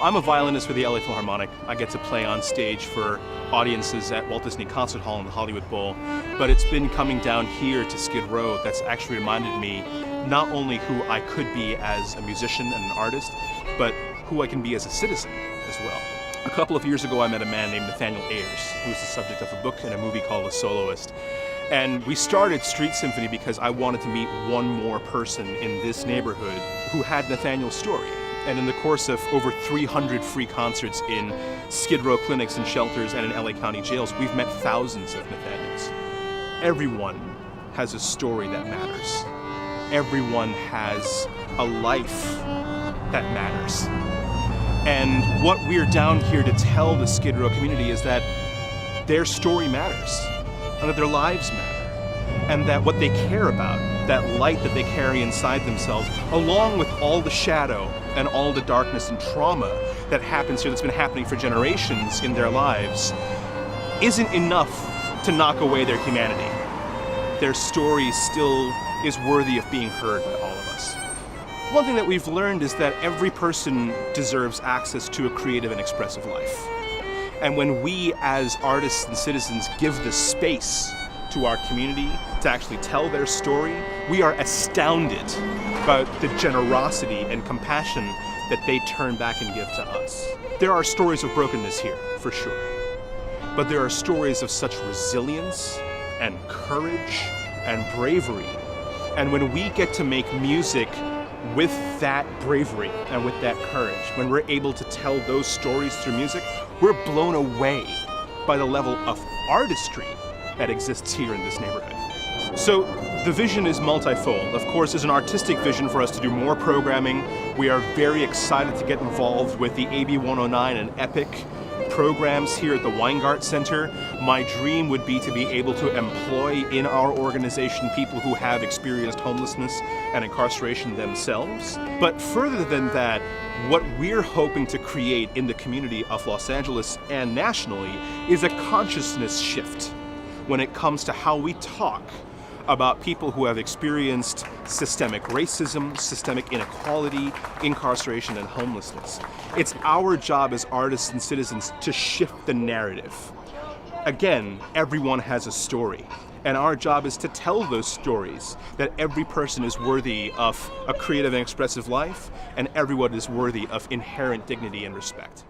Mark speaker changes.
Speaker 1: I'm a violinist with the LA Philharmonic. I get to play on stage for audiences at Walt Disney Concert Hall and the Hollywood Bowl. But it's been coming down here to Skid Row that's actually reminded me not only who I could be as a musician and an artist, but who I can be as a citizen as well. A couple of years ago, I met a man named Nathaniel Ayers, who was the subject of a book and a movie called The Soloist. And we started Street Symphony because I wanted to meet one more person in this neighborhood who had Nathaniel's story. And in the course of over 300 free concerts in Skid Row clinics and shelters and in LA County jails, we've met thousands of Nathaniels. Everyone has a story that matters. Everyone has a life that matters. And what we're down here to tell the Skid Row community is that their story matters, and that their lives matter, and that what they care about, that light that they carry inside themselves, along with all the shadow and all the darkness and trauma that happens here, that's been happening for generations in their lives, isn't enough to knock away their humanity. Their story still is worthy of being heard by all of us. One thing that we've learned is that every person deserves access to a creative and expressive life. And when we as artists and citizens give the space to our community to actually tell their story, we are astounded by the generosity and compassion that they turn back and give to us. There are stories of brokenness here, for sure. But there are stories of such resilience and courage and bravery. And when we get to make music with that bravery and with that courage, when we're able to tell those stories through music, we're blown away by the level of artistry that exists here in this neighborhood. So the vision is multifold. Of course, there's an artistic vision for us to do more programming. We are very excited to get involved with the AB 109 and EPIC programs here at the Weingart Center. My dream would be to be able to employ in our organization people who have experienced homelessness and incarceration themselves. But further than that, what we're hoping to create in the community of Los Angeles and nationally is a consciousness shift when it comes to how we talk about people who have experienced systemic racism, systemic inequality, incarceration, and homelessness. It's our job as artists and citizens to shift the narrative. Again, everyone has a story, and our job is to tell those stories, that every person is worthy of a creative and expressive life, and everyone is worthy of inherent dignity and respect.